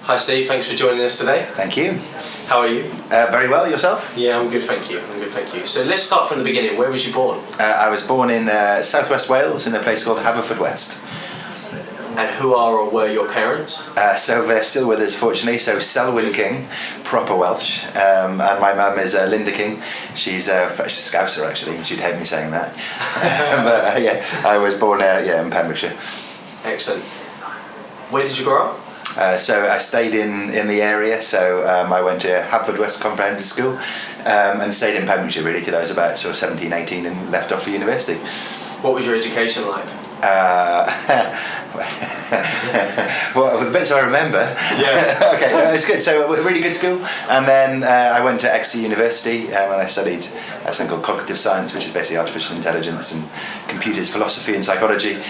Hi Steve, thanks for joining us today. Thank you. How are you? Very well, yourself? Yeah, I'm good, thank you. So let's start from the beginning. Where was you born? I was born in southwest Wales in a place called Haverfordwest. And who are or were your parents? So they're still with us, fortunately. So Selwyn King, proper Welsh, and my mum is Linda King. She's a Scouser actually. She'd hate me saying that. But yeah, I was born in Pembrokeshire. Excellent. Where did you grow up? So I stayed in the area, so I went to Haverfordwest Comprehensive School and stayed in Pembrokeshire really till I was about sort of 17, 18 and left off for university. What was your education like? Well, the bits I remember. Yeah. Okay, it's good. So a really good school, and then I went to Exeter University and I studied something called cognitive science, which is basically artificial intelligence and computers, philosophy, and psychology.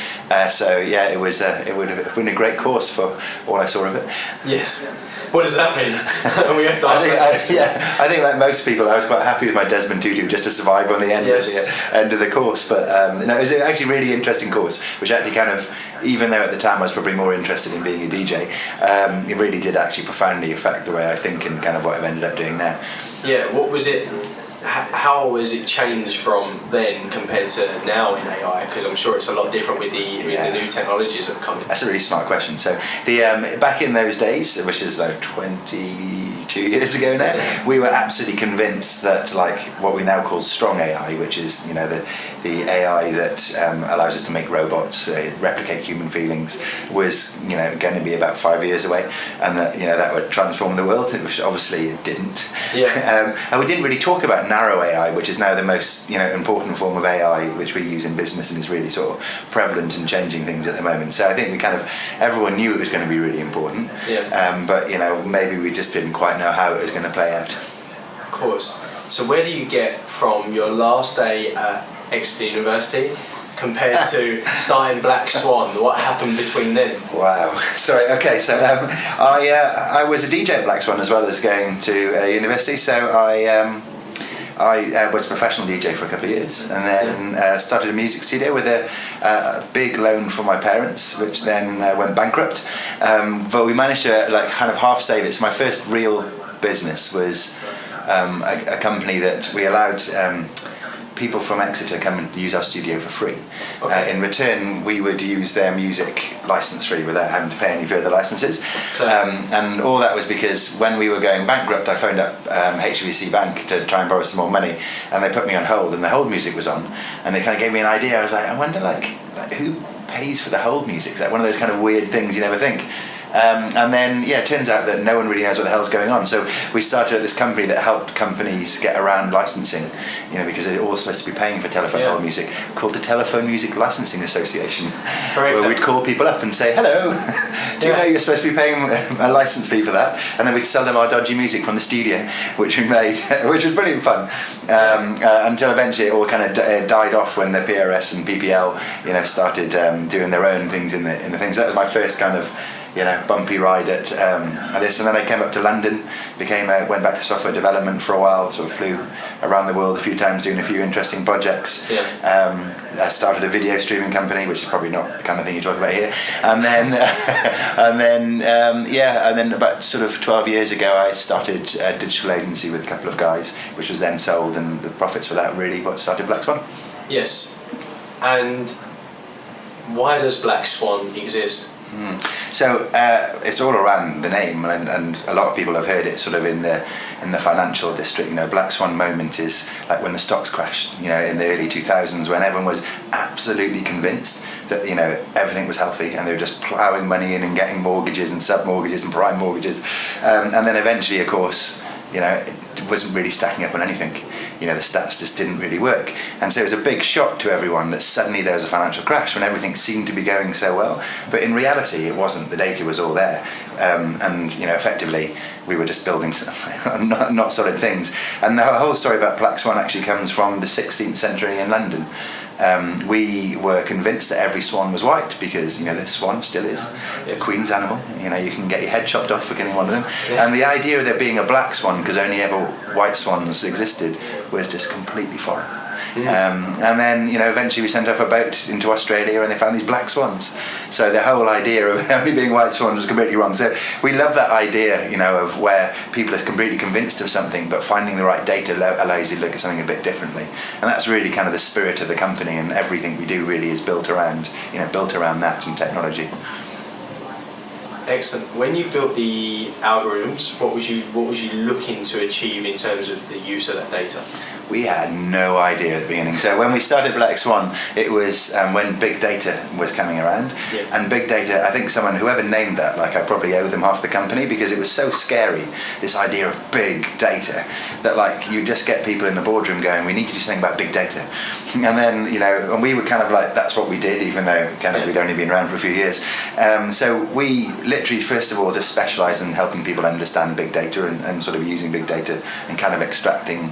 So yeah, it would have been a great course for all I saw of it. Yes. What does that mean? We have to ask I think like most people, I was quite happy with my Desmond Tutu just to survive on the end of the course. But it was actually a really interesting course, which actually kind of, even though at the time I was probably more interested in being a DJ, it really did actually profoundly affect the way I think and kind of what I've ended up doing now. Yeah, what was it? How has it changed from then compared to now in AI? Because I'm sure it's a lot different with the new technologies that have come in. That's a really smart question. So the back in those days, which is like 22 years ago now, we were absolutely convinced that like what we now call strong AI, which is the AI that allows us to make robots replicate human feelings, was going to be about 5 years away, and that that would transform the world, which obviously it didn't. Yeah. And we didn't really talk about narrow AI, which is now the most important form of AI, which we use in business and is really sort of prevalent and changing things at the moment. So I think everyone knew it was going to be really important. Yeah. But maybe we just didn't quite know how it was going to play out. Of course. So where do you get from your last day at Exeter University compared to starting Black Swan? What happened between then? Wow. Sorry. Okay. So I was a DJ at Black Swan as well as going to university. So I was a professional DJ for a couple of years, and then started a music studio with a big loan from my parents, which then went bankrupt. But we managed to kind of half save it. So my first real business was a company that we allowed people from Exeter come and use our studio for free. Okay. In return, we would use their music license free without having to pay any further licenses. And all that was because when we were going bankrupt, I phoned up HSBC Bank to try and borrow some more money, and they put me on hold, and the hold music was on, and they kind of gave me an idea. I was like, I wonder who pays for the hold music? It's like one of those kind of weird things you never think. And then, it turns out that no one really knows what the hell's going on. So we started at this company that helped companies get around licensing, because they're all supposed to be paying for telephone hold music, called the Telephone Music Licensing Association, where we'd call people up and say, hello, do you know you're supposed to be paying a license fee for that? And then we'd sell them our dodgy music from the studio, which we made, which was brilliant fun, until eventually it all kind of died off when the PRS and PPL, started doing their own things in the things. That was my first kind of bumpy ride at this, and then I came up to London, went back to software development for a while, sort of flew around the world a few times doing a few interesting projects. I started a video streaming company, which is probably not the kind of thing you talk about here, and then about sort of 12 years ago I started a digital agency with a couple of guys, which was then sold, and the profits for that really what started Black Swan. Yes. And why does Black Swan exist? So it's all around the name, and a lot of people have heard it sort of in the financial district. Black Swan moment is like when the stocks crashed, in the early 2000s, when everyone was absolutely convinced that everything was healthy, and they were just ploughing money in and getting mortgages and sub-mortgages and prime mortgages, and then eventually, of course, it wasn't really stacking up on anything. The stats just didn't really work. And so it was a big shock to everyone that suddenly there was a financial crash when everything seemed to be going so well. But in reality, it wasn't. The data was all there. And effectively, we were just building not solid things. And the whole story about Black Swan actually comes from the 16th century in London. We were convinced that every swan was white because the swan still is the queen's animal. You can get your head chopped off for killing one of them. And the idea of there being a black swan because only ever white swans existed was just completely foreign. And then, eventually we sent off a boat into Australia and they found these black swans. So the whole idea of only being white swans was completely wrong. So we love that idea, of where people are completely convinced of something, but finding the right data allows you to look at something a bit differently. And that's really kind of the spirit of the company, and everything we do really is built around that and technology. Excellent. When you built the algorithms, what was you looking to achieve in terms of the use of that data? We had no idea at the beginning. So when we started Black Swan, it was when big data was coming around. Yeah. And big data, I think whoever named that, I probably owe them half the company, because it was so scary, this idea of big data, that you just get people in the boardroom going, we need to do something about big data. And then, and we were kind of that's what we did, even though we'd only been around for a few years. So we literally, first of all, just specialise in helping people understand big data and sort of using big data and kind of extracting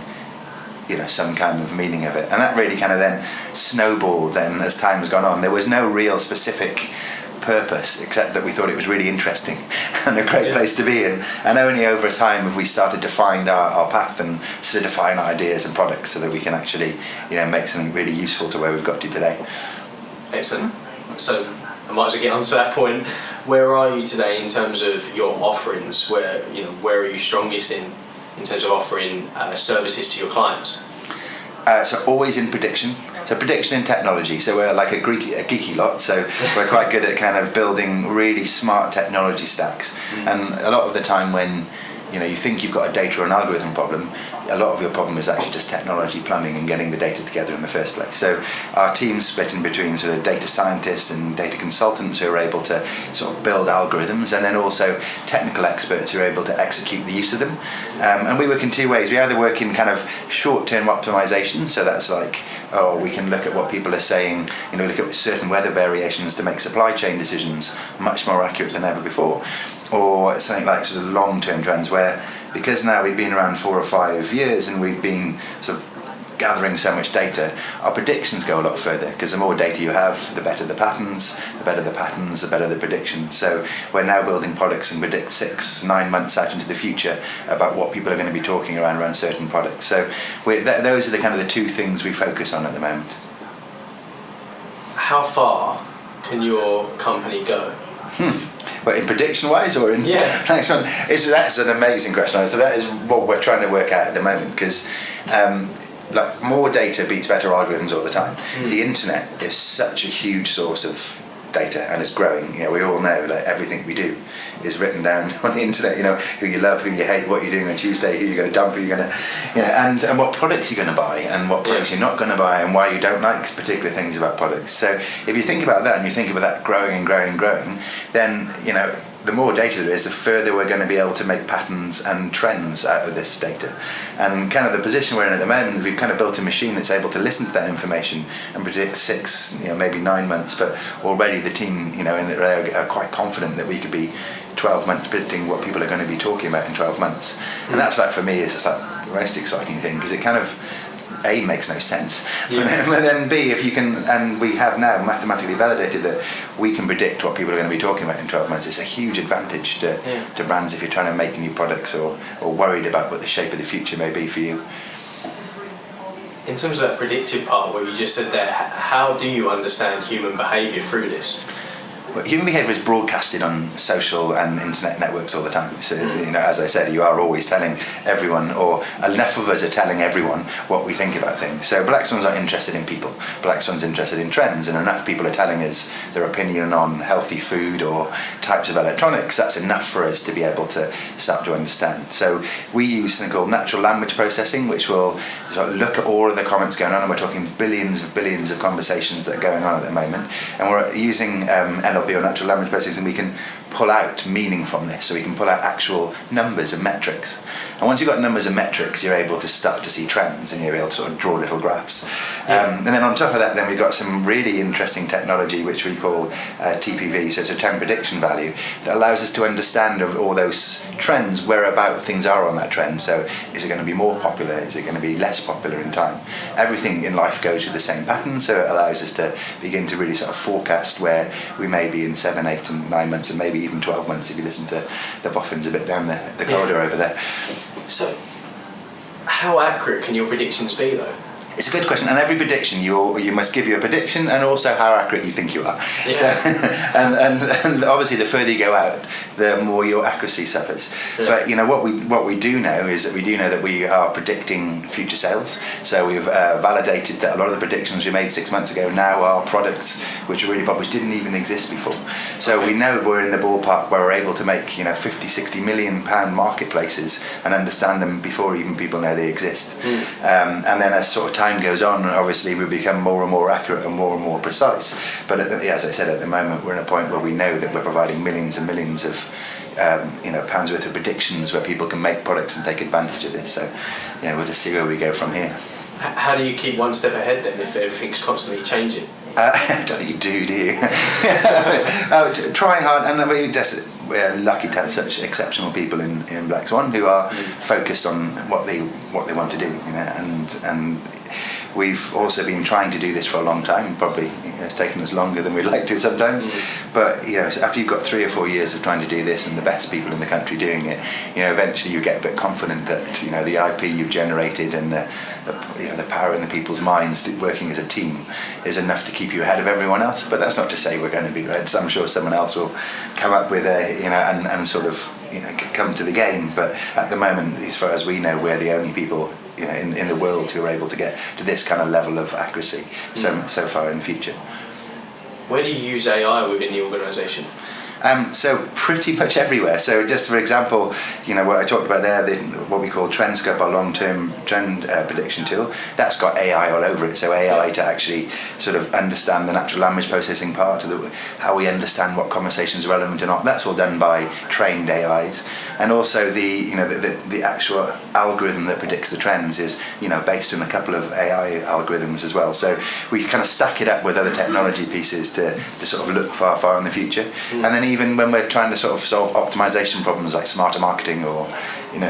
some kind of meaning of it. And that really kind of then snowballed then as time has gone on. There was no real specific purpose, except that we thought it was really interesting and a great place to be in. And only over time have we started to find our path and solidifying our ideas and products so that we can actually make something really useful to where we've got to today. Excellent. So I might as well get onto that point. Where are you today in terms of your offerings? Where are you strongest in terms of offering services to your clients? So always in prediction. So prediction in technology. So we're like a geeky lot. So we're quite good at kind of building really smart technology stacks. And a lot of the time when you think you've got a data or an algorithm problem, a lot of your problem is actually just technology, plumbing, and getting the data together in the first place. So our team's split in between sort of data scientists and data consultants who are able to sort of build algorithms, and then also technical experts who are able to execute the use of them. And we work in two ways. We either work in kind of short-term optimization, so that's we can look at what people are saying, look at certain weather variations to make supply chain decisions much more accurate than ever before. Or something like sort of long-term trends where, because now we've been around 4 or 5 years and we've been sort of gathering so much data, our predictions go a lot further, because the more data you have, the better the patterns, the better the prediction. So we're now building products and predict 6-9 months out into the future about what people are going to be talking around certain products. So those are the kind of the two things we focus on at the moment. How far can your company go? But in prediction-wise, or in next one, that's an amazing question. So that is what we're trying to work out at the moment, because more data beats better algorithms all the time. The internet is such a huge source of data, and it's growing. We all know that everything we do is written down on the internet. Who you love, who you hate, what you're doing on Tuesday, who you're going to dump, who you're going to, and what products you're going to buy, and what products you're not going to buy, and why you don't like particular things about products. So if you think about that, and you think about that growing and growing and growing, then the more data there is, the further we're going to be able to make patterns and trends out of this data. And kind of the position we're in at the moment, we've kind of built a machine that's able to listen to that information and predict 6, maybe 9 months, but already the team, in the area are quite confident that we could be 12 months predicting what people are going to be talking about in 12 months. And that's for me, is just the most exciting thing, because it kind of, A, makes no sense, but then B, if you can, and we have now mathematically validated that we can predict what people are going to be talking about in 12 months, it's a huge advantage to brands if you're trying to make new products or worried about what the shape of the future may be for you. In terms of that predictive part, what you just said there, how do you understand human behaviour through this? Well, human behaviour is broadcasted on social and internet networks all the time. So, as I said, you are always telling everyone, or enough of us are telling everyone what we think about things. So Black Swan's not interested in people. Black Swan's interested in trends, and enough people are telling us their opinion on healthy food or types of electronics. That's enough for us to be able to start to understand. So we use something called natural language processing, which will sort of look at all of the comments going on, and we're talking billions of conversations that are going on at the moment. And we're using NLP, or natural language processing, and we can pull out meaning from this, so we can pull out actual numbers and metrics. And once you've got numbers and metrics, you're able to start to see trends, and you're able to sort of draw little graphs. And then on top of that, then we've got some really interesting technology which we call TPV, so it's a trend prediction value, that allows us to understand of all those trends, whereabout things are on that trend. So is it going to be more popular, is it going to be less popular in time? Everything in life goes through the same pattern, so it allows us to begin to really sort of forecast where we may be in 7, 8 and 9 months, and maybe even 12 months if you listen to the boffins a bit down the corridor over there. So how accurate can your predictions be, though? It's a good question, and every prediction you must give you a prediction and also how accurate you think you are. Yeah. So, and obviously the further you go out, the more your accuracy suffers. Yeah. But you know what we do know is that we are predicting future sales. So we've validated that a lot of the predictions we made 6 months ago now are products which are really published didn't even exist before. So we know we're in the ballpark where we're able to make 50, 60 million pound marketplaces and understand them before even people know they exist. And then as sort of time goes on, obviously we become more and more accurate and more precise. But as I said, at the moment we're in a point where we know that we're providing millions and millions of pounds worth of predictions where people can make products and take advantage of this. So we'll just see where we go from here. How do you keep one step ahead then if everything's constantly changing? I don't think you do you? Trying hard, and we're lucky to have such exceptional people in Black Swan who are focused on what they want to do, and we've also been trying to do this for a long time. Probably it's taken us longer than we'd like to sometimes, but after you've got 3 or 4 years of trying to do this and the best people in the country doing it, eventually you get a bit confident that the IP you've generated and the power in the people's minds working as a team is enough to keep you ahead of everyone else. But that's not to say we're going to be right. So I'm sure someone else will come up with and sort of come to the game. But at the moment, as far as we know, we're the only people in the world who are able to get to this kind of level of accuracy so far in the future. Where do you use AI within the organisation? So pretty much everywhere. So just for example, what I talked about there, what we call TrendScope, our long-term trend prediction tool, that's got AI all over it. So AI to actually sort of understand the natural language processing part of how we understand what conversations are relevant or not. That's all done by trained AIs. And also the actual algorithm that predicts the trends is based on a couple of AI algorithms as well. So we kind of stack it up with other technology pieces to sort of look far in the future. And then even when we're trying to sort of solve optimization problems like smarter marketing or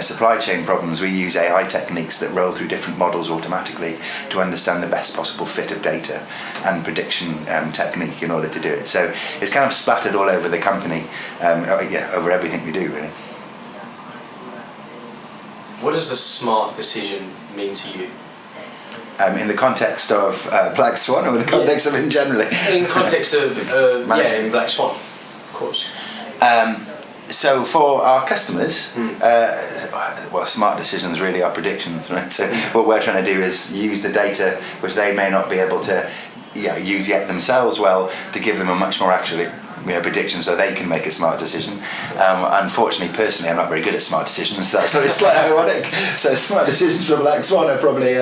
supply chain problems, we use AI techniques that roll through different models automatically to understand the best possible fit of data and prediction technique in order to do it. So it's kind of splattered all over the company, over everything we do really. What does a smart decision mean to you? In the context of Black Swan, or the context of in generally? In context of in Black Swan, of course. So for our customers, smart decisions really are predictions, right? So what we're trying to do is use the data which they may not be able to use yet themselves well to give them a much more accurate prediction so they can make a smart decision. Unfortunately, personally, I'm not very good at smart decisions, so it's slightly ironic. So smart decisions from Black Swan are probably,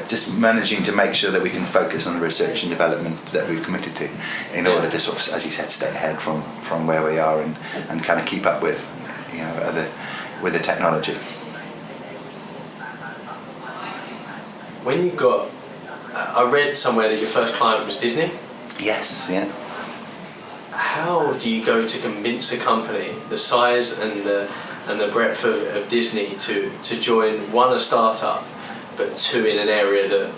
just managing to make sure that we can focus on the research and development that we've committed to in order to sort of, as you said, stay ahead from where we are and kind of keep up with, with the technology. When you got, I read somewhere that your first client was Disney. Yes, yeah. How do you go to convince a company the size and the breadth of Disney to join a startup, but two in an area that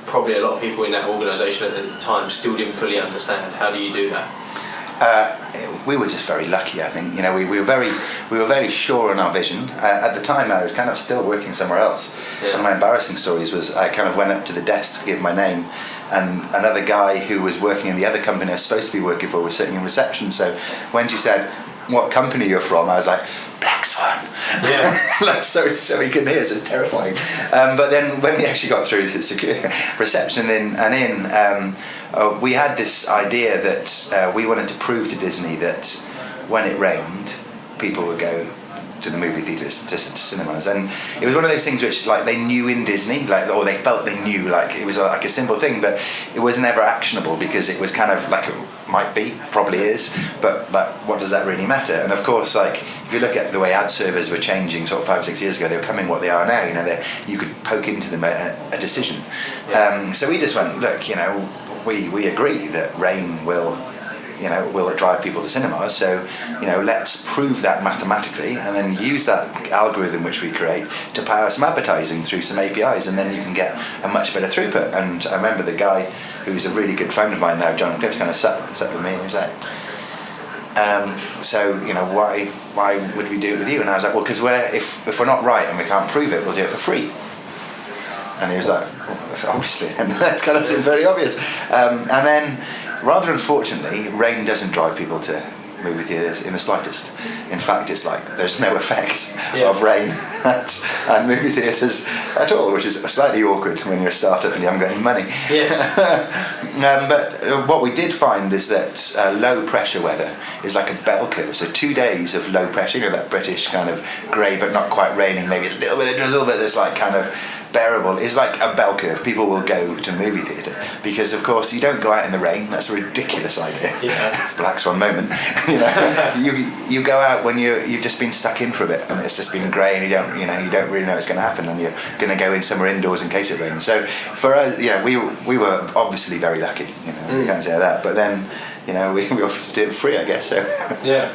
probably a lot of people in that organisation at the time still didn't fully understand? How do you do that? We were just very lucky, I think. We were very sure in our vision. At the time, I was kind of still working somewhere else. Yeah. One of my embarrassing stories was I kind of went up to the desk to give my name, and another guy who was working in the other company I was supposed to be working for was sitting in reception. So when she said, "What company you're from?" I was like, "Black Swan." Yeah. so he couldn't hear, so it's terrifying. But then when we actually got through the security reception we had this idea that we wanted to prove to Disney that when it rained, people would go to the movie theatres, to cinemas, and it was one of those things which they knew in Disney, or they felt they knew, it was like a simple thing, but it was never actionable because it was kind of like it might be, probably is, but what does that really matter? And of course, if you look at the way ad servers were changing sort of 5-6 years ago, they were coming what they are now. You could poke into them a decision. Yeah. So we just went, look, we agree that rain will drive people to cinemas, so let's prove that mathematically and then use that algorithm which we create to power some advertising through some APIs, and then you can get a much better throughput. And I remember the guy who's a really good friend of mine now, John Cliff's kind of sat with me and he was like, why would we do it with you? And I was like, well, because if we're not right and we can't prove it, we'll do it for free. And he was like, well, obviously, and that kind of seems very obvious. And then, rather unfortunately, rain doesn't drive people to movie theatres in the slightest. In fact, it's like there's no effect of rain at movie theatres at all, which is slightly awkward when you're a startup and you haven't got any money. Yes. But what we did find is that low pressure weather is like a bell curve. So 2 days of low pressure, that British kind of grey but not quite raining, maybe a little bit of drizzle, but it's like kind of bearable, is like a bell curve. People will go to movie theatre because, of course, you don't go out in the rain. That's a ridiculous idea. Yeah. Black Swan moment. You go out when you've just been stuck in for a bit and it's just been grey and you don't really know what's going to happen, and you're going to go in somewhere indoors in case it rains. So for us, we were obviously very lucky. We can't say that, but then we offered to do it free, I guess. So yeah.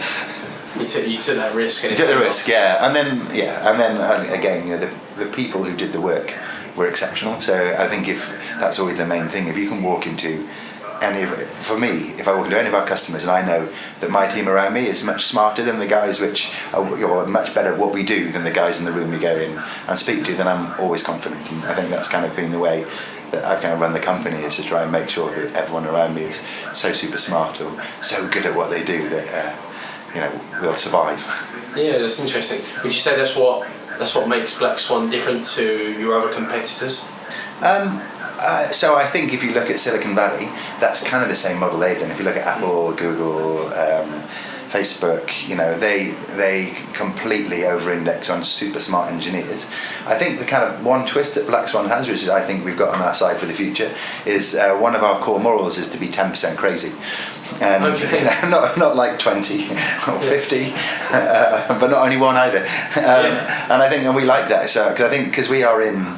You took that risk. You took the risk, and then again, the people who did the work were exceptional. So I think if that's always the main thing, if you can walk into for me, if I walk into any of our customers and I know that my team around me is much smarter than the guys or much better at what we do than the guys in the room we go in and speak to, then I'm always confident. And I think that's kind of been the way that I've kind of run the company, is to try and make sure that everyone around me is so super smart or so good at what they do that we'll survive. Yeah, that's interesting. Would you say that's what makes Black Swan different to your other competitors? So I think if you look at Silicon Valley, that's kind of the same model they've done. If you look at Apple, Google, Facebook, they completely over-index on super smart engineers. I think the kind of one twist that Black Swan has, which I think we've got on our side for the future, is one of our core morals is to be 10% crazy. And not like 20 or 50, but not only one either. And I think, and we like that. So because we are in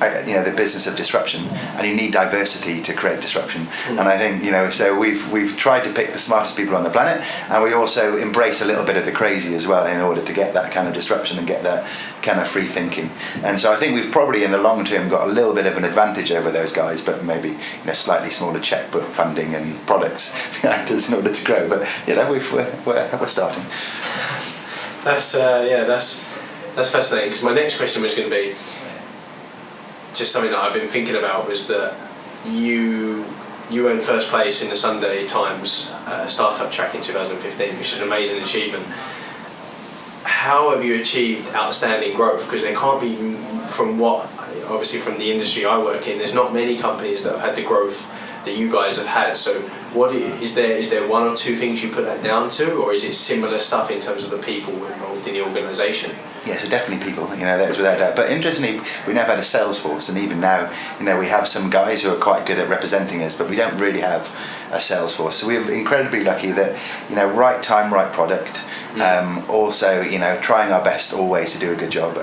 the business of disruption, and you need diversity to create disruption. And I think so we've tried to pick the smartest people on the planet, and we also embrace a little bit of the crazy as well in order to get that kind of disruption and get that kind of free thinking. And so I think we've probably in the long term got a little bit of an advantage over those guys, but maybe slightly smaller checkbook funding and products in order to grow. But we're starting. That's fascinating, because my next question was going to be just something that I've been thinking about, was that you earned first place in the Sunday Times Startup Track in 2015, which is an amazing achievement. How have you achieved outstanding growth? Because there can't be, from the industry I work in, there's not many companies that have had the growth that you guys have had. So is there one or two things you put that down to, or is it similar stuff in terms of the people involved in the organisation? Yeah, so definitely people, that is without doubt. But interestingly, we never had a sales force, and even now, we have some guys who are quite good at representing us, but we don't really have a sales force. So we're incredibly lucky that, right time, right product. Also, trying our best always to do a good job.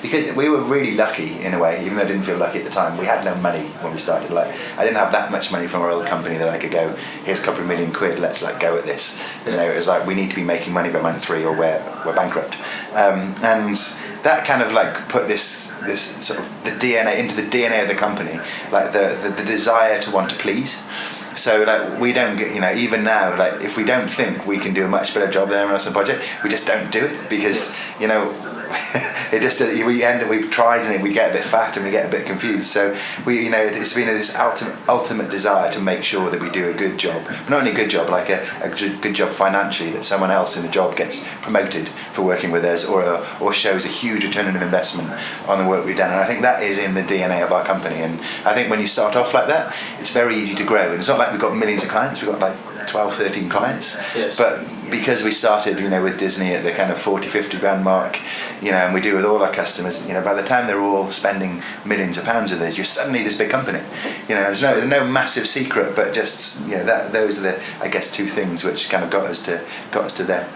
Because we were really lucky in a way, even though I didn't feel lucky at the time. We had no money when we started. I didn't have that much money from our old company that I could go, here's a couple of £1 million, let's go at this. It was like, we need to be making money by month 3 or we're bankrupt. And that kind of put this sort of the DNA into the DNA of the company, the desire to want to please. So we don't get, even now, if we don't think we can do a much better job than anyone else on the project, we just don't do it because it just we've tried and we get a bit fat and we get a bit confused. So it's been this ultimate desire to make sure that we do a good job, not only a good job, a good job financially, that someone else in the job gets promoted for working with us, or shows a huge return on investment on the work we've done. And I think that is in the DNA of our company. And I think when you start off like that, it's very easy to grow. And it's not like we've got millions of clients, we've got 12, 13 clients. Yes. But because we started, with Disney at the kind of 40, 50 grand mark, and we do with all our customers, by the time they're all spending millions of pounds with us, you're suddenly this big company. There's no massive secret, but just, those are the, I guess, two things which kind of got us to there.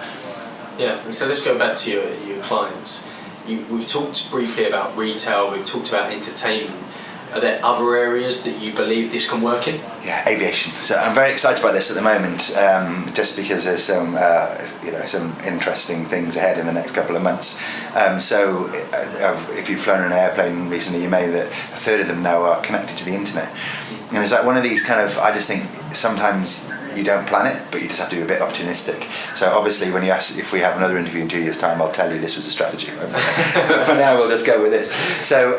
Yeah, and so let's go back to your clients. We've talked briefly about retail, we've talked about entertainment. Are there other areas that you believe this can work in? Yeah, aviation. So I'm very excited about this at the moment, just because there's some, some interesting things ahead in the next couple of months. If you've flown an airplane recently, you may know that a third of them now are connected to the internet. And it's one of these kind of, I just think sometimes you don't plan it, but you just have to be a bit opportunistic. So obviously when you ask if we have another interview in 2 years' time, I'll tell you this was a strategy. But for now we'll just go with this. So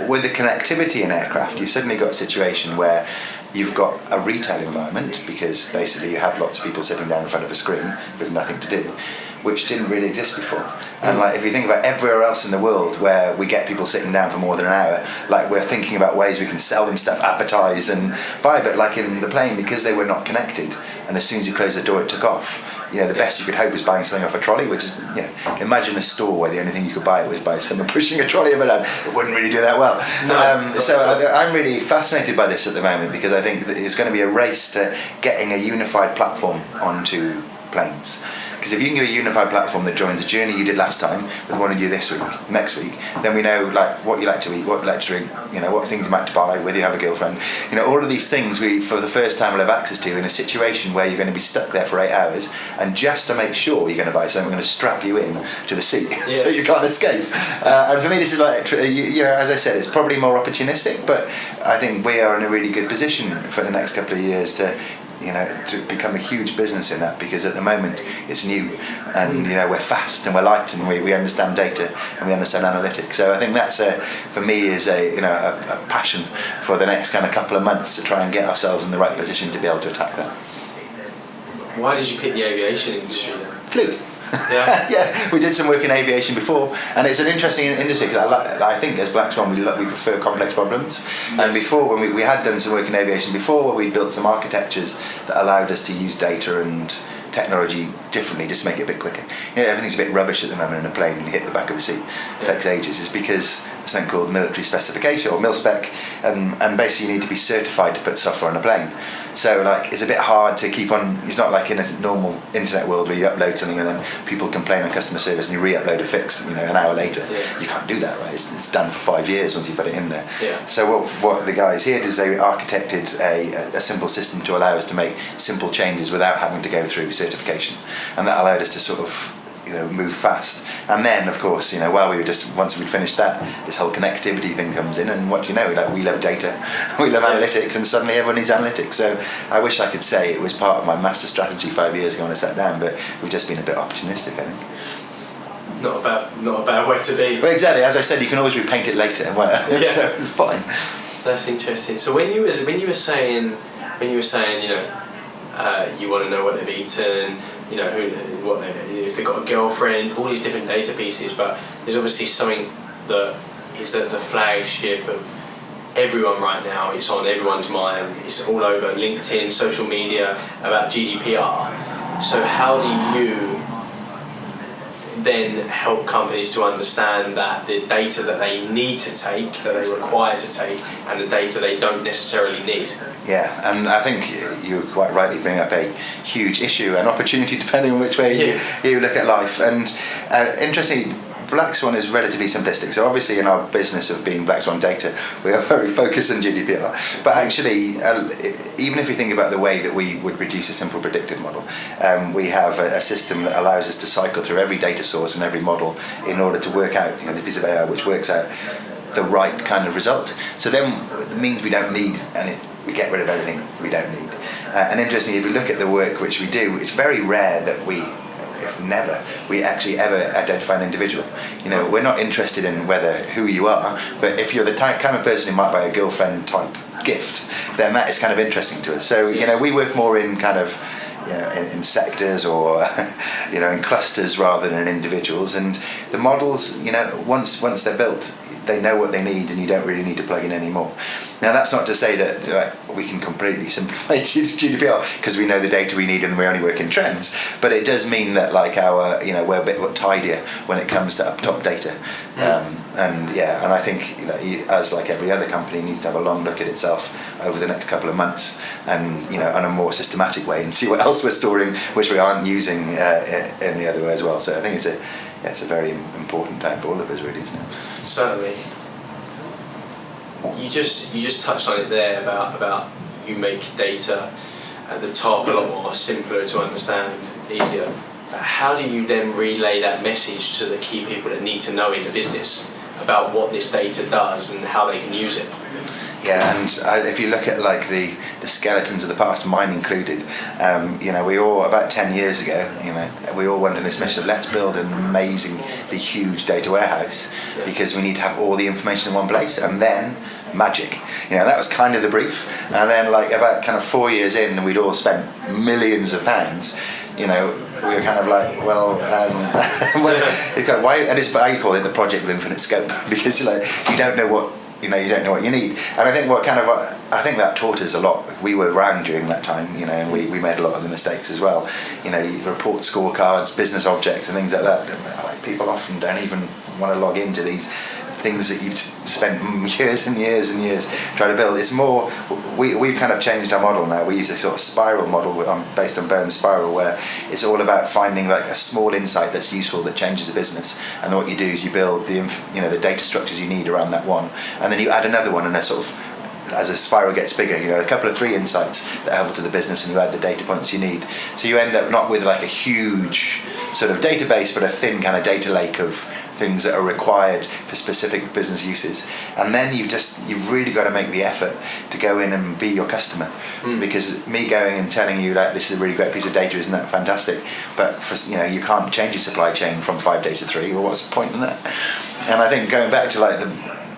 with the connectivity in aircraft, you've suddenly got a situation where you've got a retail environment, because basically you have lots of people sitting down in front of a screen with nothing to do, which didn't really exist before. And like, if you think about everywhere else in the world where we get people sitting down for more than an hour, like, we're thinking about ways we can sell them stuff, advertise and buy. But like in the plane, because they were not connected, and as soon as you closed the door it took off, you know, the best you could hope was buying something off a trolley, which is, you know, imagine a store where the only thing you could buy it was by someone pushing a trolley around. It wouldn't really do that well. I'm really fascinated by this at the moment, because I think that it's going to be a race to getting a unified platform onto planes. Because if you can give a unified platform that joins the journey you did last time with one of you this week, next week, then we know like what you like to eat, what you like to drink, you know, what things you might to buy, whether you have a girlfriend, you know, all of these things we for the first time will have access to in a situation where you're going to be stuck there for 8 hours, and just to make sure you're going to buy something, we're going to strap you in to the seat so you can't escape. And for me, this is like, you know, as I said, it's probably more opportunistic, but I think we are in a really good position for the next couple of years to, you know, to become a huge business in that, because at the moment it's new, and you know, we're fast and we're light, and we understand data and we understand analytics. So I think that's for me is a passion for the next kind of couple of months to try and get ourselves in the right position to be able to attack that. Why did you pick the aviation industry then? Fluke. Yeah. Yeah, we did some work in aviation before, and it's an interesting industry, because I think as Black Swan we prefer complex problems. Yes. And before, when we had done some work in aviation before, where we built some architectures that allowed us to use data and technology differently, just to make it a bit quicker. You know, everything's a bit rubbish at the moment in a plane, and you hit the back of a seat. It takes ages. It's because there's something called military specification or mil-spec, and basically you need to be certified to put software on a plane. So like, it's a bit hard to keep on. It's not like in a normal internet world where you upload something and then people complain on customer service and you re-upload a fix, you know, an hour later. Yeah. You can't do that, right? It's done for 5 years once you put it in there. Yeah. So what the guys here did is they architected a simple system to allow us to make simple changes without having to go through certification, and that allowed us to sort of, you know, move fast. And then of course, you know, while we were once we'd finished that, this whole connectivity thing comes in, and what do you know, like, we love data, we love analytics, and suddenly everyone needs analytics. So I wish I could say it was part of my master strategy 5 years ago when I sat down, but we've just been a bit opportunistic, I think. Not a bad way to be. Well, exactly, as I said, you can always repaint it later. Well, yeah. So it's fine. That's interesting. So when you were saying, you know, you want to know what they've eaten, you know, if they've got a girlfriend, all these different data pieces, but there's obviously something that is at the flagship of everyone right now. It's on everyone's mind. It's all over LinkedIn, social media, about GDPR. So how do you then help companies to understand that the data that they need to take, that they require to take, and the data they don't necessarily need? Yeah, and I think you quite rightly bring up a huge issue and opportunity depending on which way you look at life. And interestingly, Black Swan is relatively simplistic. So obviously in our business of being Black Swan Data, we are very focused on GDPR. But actually, even if you think about the way that we would produce a simple predictive model, we have a system that allows us to cycle through every data source and every model in order to work out, you know, the piece of AI which works out the right kind of result. So then it means we don't need, we get rid of everything we don't need. And interestingly, if you look at the work which we do, it's very rare that we actually ever identify an individual. You know, we're not interested in who you are, but if you're the kind of person who might buy a girlfriend type gift, then that is kind of interesting to us. So, you know, we work more in kind of, you know, in sectors or, you know, in clusters rather than in individuals. And the models, you know, once they're built, they know what they need, and you don't really need to plug in any more. Now, that's not to say that, like, we can completely simplify GDPR because we know the data we need and we only work in trends. But it does mean that, like, we're a bit tidier when it comes to up-top data. And I think, you know, as like every other company, needs to have a long look at itself over the next couple of months, and, you know, on a more systematic way, and see what else we're storing which we aren't using in the other way as well. So I think it's a very important time for all of us, really, isn't it? Certainly. You just touched on it there about you make data at the top a lot more simpler to understand, easier. But how do you then relay that message to the key people that need to know in the business about what this data does and how they can use it? Yeah, and if you look at like the skeletons of the past, mine included, we all, about 10 years ago, we all went on this mission of let's build an amazingly huge data warehouse because we need to have all the information in one place, and then magic. That was kind of the brief. And then like about kind of 4 years in, we'd all spent millions of pounds. We were kind of like, it's kind of, why? And it's why you call it the project of infinite scope because you don't know what you don't know what you need. And I think I think that taught us a lot. We were around during that time, and we made a lot of the mistakes as well. You report scorecards, business objects, and things like that. And, people often don't even want to log into these things that you've spent years and years and years trying to build. It's more, we've kind of changed our model now. We use a sort of spiral model based on Boehm's spiral, where it's all about finding like a small insight that's useful that changes a business. And what you do is you build the data structures you need around that one, and then you add another one, and they're sort of, as a spiral gets bigger, a couple of 3 insights that help to the business, and you add the data points you need. So you end up not with like a huge sort of database, but a thin kind of data lake of things that are required for specific business uses. And then you've really got to make the effort to go in and be your customer. Because me going and telling you that this is a really great piece of data, isn't that fantastic? But you can't change your supply chain from 5 days to 3. Well, what's the point in that? And I think going back to like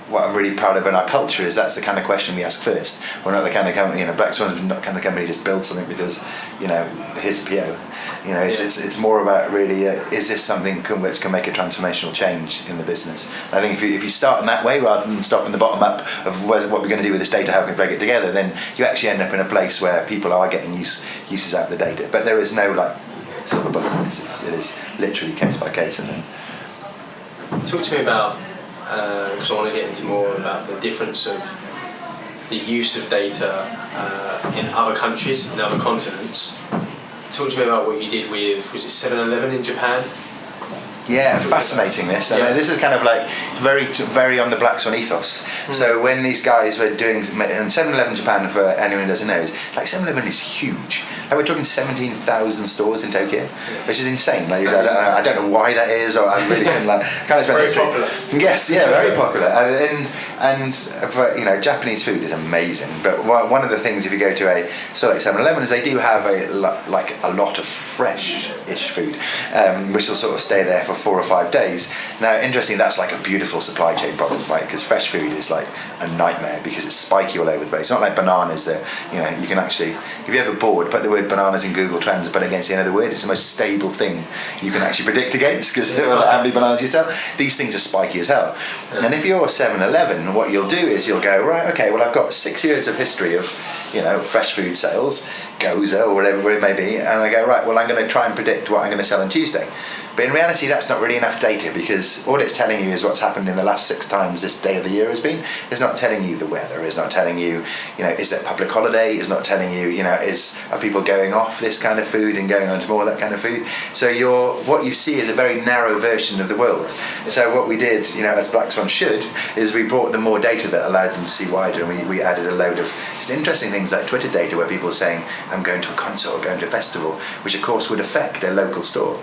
what I'm really proud of in our culture is that's the kind of question we ask first. We're not the kind of company, Black Swan's not the kind of company just builds something because, here's a PO. It's more about really, is this something which can make a transformational change in the business? And I think if you start in that way rather than stop in the bottom up of what we're going to do with this data, how can we break it together, then you actually end up in a place where people are getting uses out of the data. But there is no like silver bullet in this. It is literally case by case. And then talk to me about, because I want to get into more about the difference of the use of data in other countries, in other continents. Talk to me about what you did with, was it 7-Eleven in Japan? Yeah, fascinating this. And this is kind of like very, very on the Black Swan ethos. So when these guys were doing, and 7-Eleven Japan, for anyone who doesn't know, like 7-Eleven is huge. Like we're talking 17,000 stores in Tokyo, which is insane. Like, I don't know why that is, or I really can kind of very popular. Yes, yeah, very popular. And for, Japanese food is amazing. But one of the things, if you go to a store like 7-Eleven, is they do have a lot of fresh-ish food, which will sort of stay there for 4 or 5 days. Now, interestingly, that's like a beautiful supply chain problem, right? Because fresh food is like a nightmare because it's spiky all over the place. It's not like bananas that, you can actually, if you're ever bored, put the word bananas in Google Trends and put it against the end of the word. It's the most stable thing you can actually predict against because how many bananas you sell. These things are spiky as hell. And if you're 7-Eleven, what you'll do is you'll go, right, okay, well, I've got 6 years of history of, fresh food sales, Goza or whatever it may be, and I go, right, well, I'm going to try and predict what I'm going to sell on Tuesday. But in reality, that's not really enough data because all it's telling you is what's happened in the last 6 times this day of the year has been. It's not telling you the weather. It's not telling you, is it public holiday? It's not telling you, are people going off this kind of food and going on to more of that kind of food? So what you see is a very narrow version of the world. So what we did, as Black Swan should, is we brought them more data that allowed them to see wider, and we added a load of just interesting things like Twitter data where people are saying, I'm going to a concert or going to a festival, which of course would affect their local store.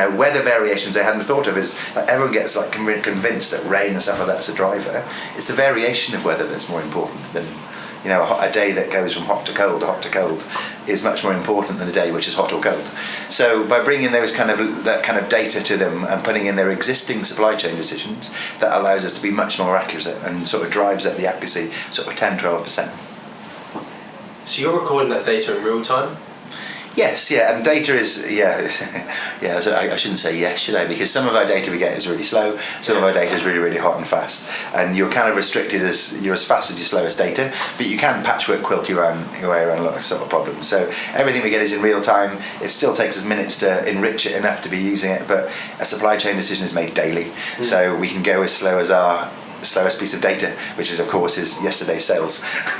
Weather variations they hadn't thought of is like everyone gets like convinced that rain and stuff like that's a driver. It's the variation of weather that's more important than a day that goes from hot to cold is much more important than a day which is hot or cold. So by bringing that kind of data to them and putting in their existing supply chain decisions, that allows us to be much more accurate and sort of drives up the accuracy sort of 10-12%. So you're recording that data in real time? Yes, yeah, and data is, so I shouldn't say yes, should I? Because some of our data we get is really slow, some of our data is really, really hot and fast. And you're kind of restricted you're as fast as your slowest data, but you can patchwork quilt your way around a lot of sort of problems. So everything we get is in real time. It still takes us minutes to enrich it enough to be using it, but a supply chain decision is made daily. So we can go as slow as our slowest piece of data, which is of course is yesterday's sales.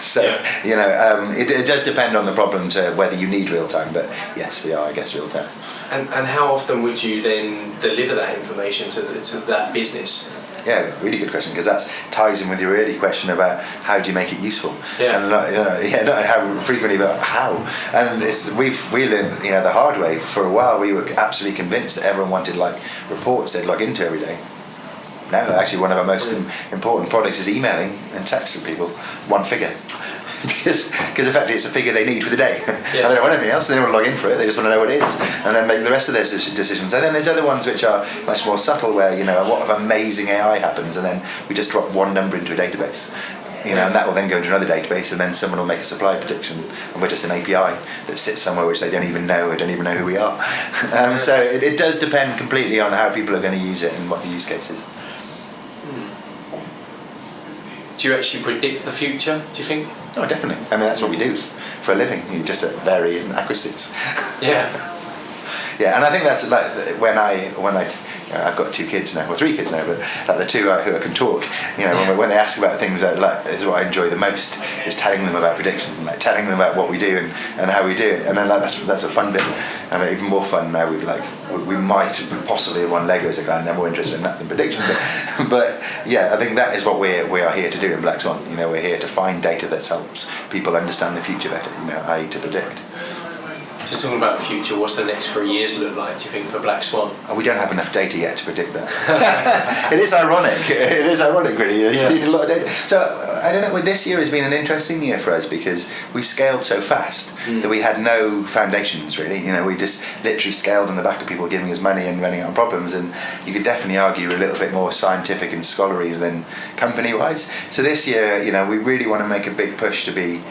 So it does depend on the problem to whether you need real time, but yes, we are, I guess, real time. And how often would you then deliver that information to that business? Yeah, really good question, because that ties in with your early question about how do you make it useful, and not how frequently, but how. And we learned the hard way. For a while, we were absolutely convinced that everyone wanted like reports they'd log into every day. No, actually one of our most important products is emailing and texting people one figure. because effectively it's a figure they need for the day. Yes. They don't want anything else, they don't want to log in for it, they just want to know what it is and then make the rest of their decisions. And then there's other ones which are much more subtle where, you know, a lot of amazing AI happens and then we just drop one number into a database. You know, and that will then go into another database and then someone will make a supply prediction and we're just an API that sits somewhere which they don't even know who we are. So it does depend completely on how people are going to use it and what the use case is. Do you actually predict the future, do you think? Oh, definitely. I mean, that's what we do for a living. You just at varying accuracies. Yeah. Yeah, and I think that's like when I I've got 2 kids now, well 3 kids now, but like the 2 who can talk, you know, when they ask about things that like is what I enjoy the most is telling them about prediction, like telling them about what we do and how we do it, and then like that's a fun bit, and even more fun now. We might possibly have won Legos again, and they're more interested in that than prediction, but yeah, I think that is what we are here to do in Black Swan. You know, we're here to find data that helps people understand the future better, you know, i.e. to predict. So talking about the future, what's the next 3 years look like, do you think, for Black Swan? Oh, we don't have enough data yet to predict that. It is ironic. It is ironic, really. You need a lot of data. So, I don't know, this year has been an interesting year for us because we scaled so fast that we had no foundations, really. You know, we just literally scaled on the back of people giving us money and running out problems, and you could definitely argue a little bit more scientific and scholarly than company-wise. So this year, you know, we really want to make a big push to be,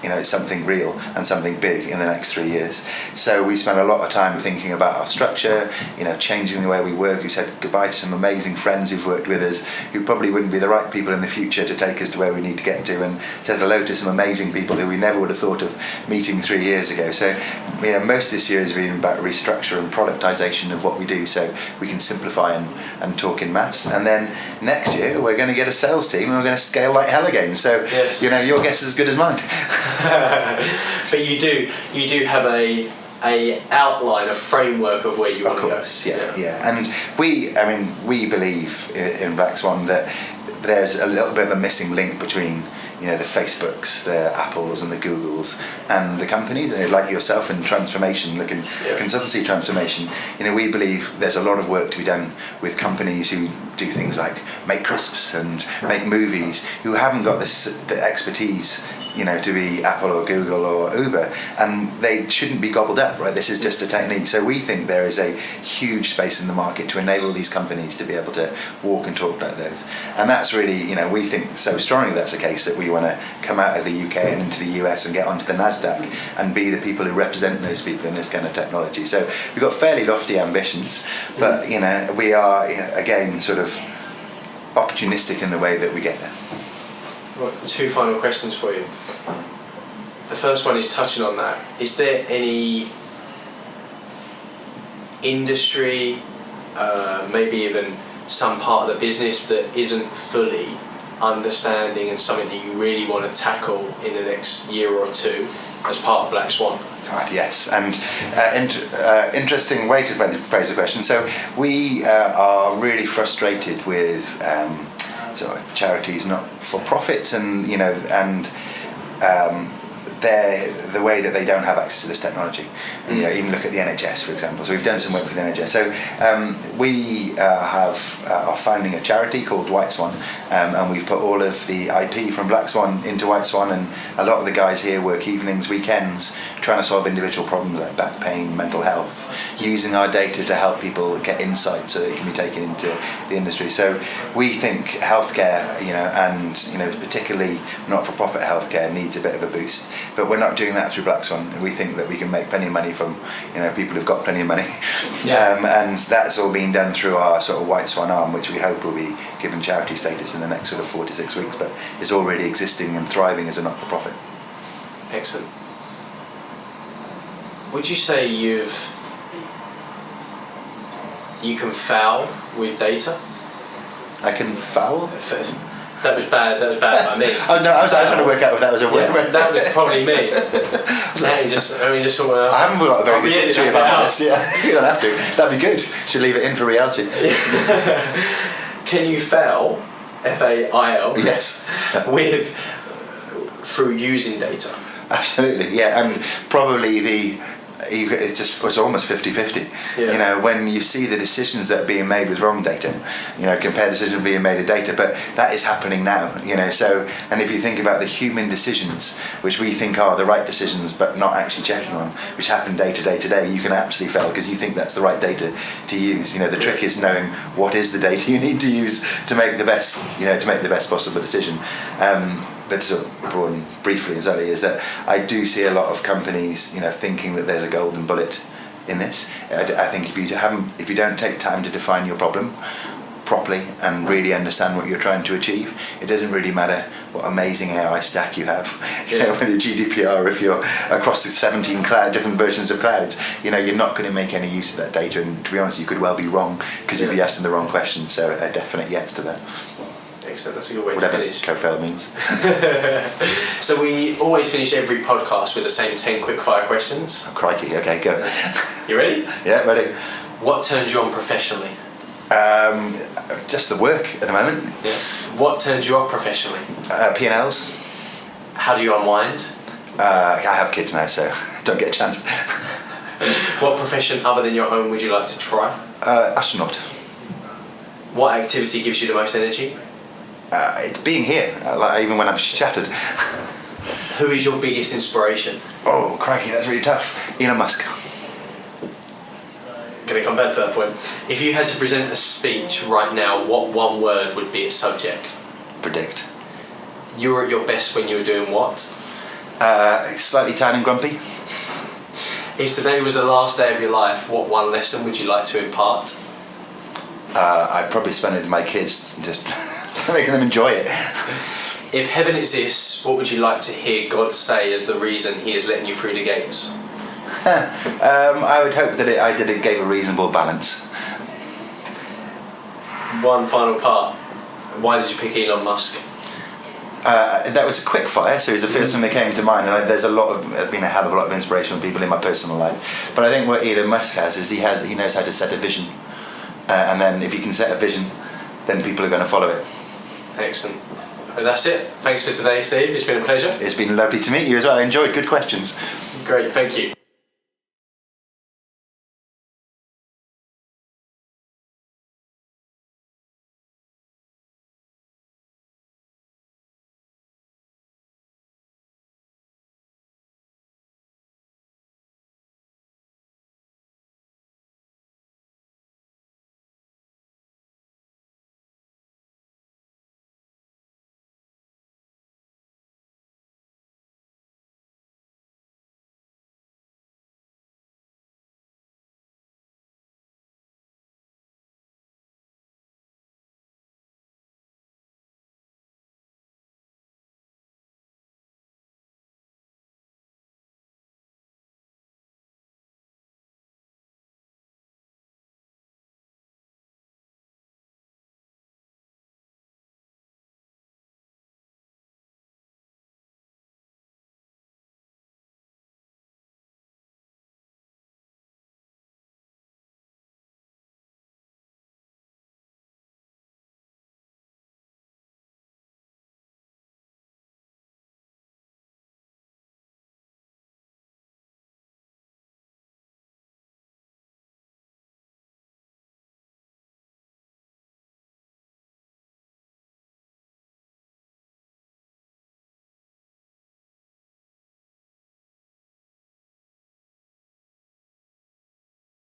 you know, something real and something big in the next 3 years. So we spent a lot of time thinking about our structure, you know, changing the way we work. We said goodbye to some amazing friends who've worked with us who probably wouldn't be the right people in the future to take us to where we need to get to, and said hello to some amazing people who we never would have thought of meeting 3 years ago. So, you know, most of this year has been about restructure and productization of what we do so we can simplify and talk in mass. And then next year we're going to get a sales team and we're going to scale like hell again. So, yes. You know, your guess is as good as mine. But you do have a outline, a framework of where you want to go. Yeah. And we believe in Black Swan that there's a little bit of a missing link between, you know, the Facebooks, the Apples and the Googles and the companies, like yourself in transformation, consultancy transformation. You know, we believe there's a lot of work to be done with companies who do things like make crisps and make movies, who haven't got the expertise, you know, to be Apple or Google or Uber, and they shouldn't be gobbled up, right? This is just a technique. So we think there is a huge space in the market to enable these companies to be able to walk and talk like those. And that's really, you know, we think so strongly that's the case that we want to come out of the UK and into the US and get onto the NASDAQ and be the people who represent those people in this kind of technology. So we've got fairly lofty ambitions, but, you know, we are, you know, again, sort of opportunistic in the way that we get there. Right, 2 final questions for you. The first one is touching on that. Is there any industry, maybe even some part of the business that isn't fully understanding and something that you really want to tackle in the next year or 2 as part of Black Swan? God, yes, and interesting way to phrase the question. So we are really frustrated with sort of charities, not for profits, and you know, and the way that they don't have access to this technology. And, you know, even look at the NHS, for example. So we've done some work with the NHS. So we are founding a charity called White Swan, and we've put all of the IP from Black Swan into White Swan, and a lot of the guys here work evenings, weekends, trying to solve individual problems like back pain, mental health, using our data to help people get insight so that it can be taken into the industry. So we think healthcare, you know, and you know, particularly not-for-profit healthcare needs a bit of a boost. But we're not doing that through Black Swan. We think that we can make plenty of money from, you know, people who've got plenty of money. And that's all being done through our sort of White Swan arm, which we hope will be given charity status in the next sort of 4 to 6 weeks, but is already existing and thriving as a not-for-profit. Excellent. Would you say you can foul with data? I can foul? That was bad by me. Oh no, I was trying to work out if that was a word. Yeah, that was probably me. Just sort of, I haven't got a very good dictionary if I'm honest. Yeah, you don't have to. That'd be good. Should leave it in for reality. Can you fail, F-A-I-L? Yes. Through using data? Absolutely, yeah, and probably it's almost 50-50. Yeah. You know, when you see the decisions that are being made with wrong data, you know, compare decisions being made with data, but that is happening now, you know. So, and if you think about the human decisions, which we think are the right decisions, but not actually checking on, which happen day to day, you can absolutely fail because you think that's the right data to use. You know, the trick is knowing what is the data you need to use to make the best, you know, to make the best possible decision. But sort of broaden briefly, as early is that I do see a lot of companies, you know, thinking that there's a golden bullet in this. I think if you don't take time to define your problem properly and really understand what you're trying to achieve, it doesn't really matter what amazing AI stack you have. You know, whether GDPR, if you're across the 17 different versions of clouds, you know, you're not going to make any use of that data. And to be honest, you could well be wrong because you'd be asking the wrong question. So a definite yes to that. Excellent, that's a good way Whatever to finish. co-fail means. So we always finish every podcast with the same 10 quick fire questions. Oh, crikey, okay, go. You ready? Yeah, ready. What turns you on professionally? Just the work at the moment. Yeah. What turns you off professionally? P&Ls. How do you unwind? I have kids now, so don't get a chance. What profession other than your own would you like to try? Astronaut. What activity gives you the most energy? It's being here, like, even when I'm shattered. Who is your biggest inspiration? Oh, crikey, that's really tough. Elon Musk. Going to come back to that point. If you had to present a speech right now, what one word would be its subject? Predict. You were at your best when you were doing what? Slightly tan and grumpy. If today was the last day of your life, what one lesson would you like to impart? I'd probably spend it with my kids, just making them enjoy it. If heaven exists, what would you like to hear God say as the reason he is letting you through the gates? I would hope that it gave a reasonable balance. One final part. Why did you pick Elon Musk? That was a quick fire, so he's the first one that came to mind, and there's been a hell of a lot of inspirational people in my personal life. But I think what Elon Musk has is he knows how to set a vision, and then if you can set a vision, then people are going to follow it. Excellent. And that's it. Thanks for today, Steve. It's been a pleasure. It's been lovely to meet you as well. I enjoyed. Good questions. Great. Thank you.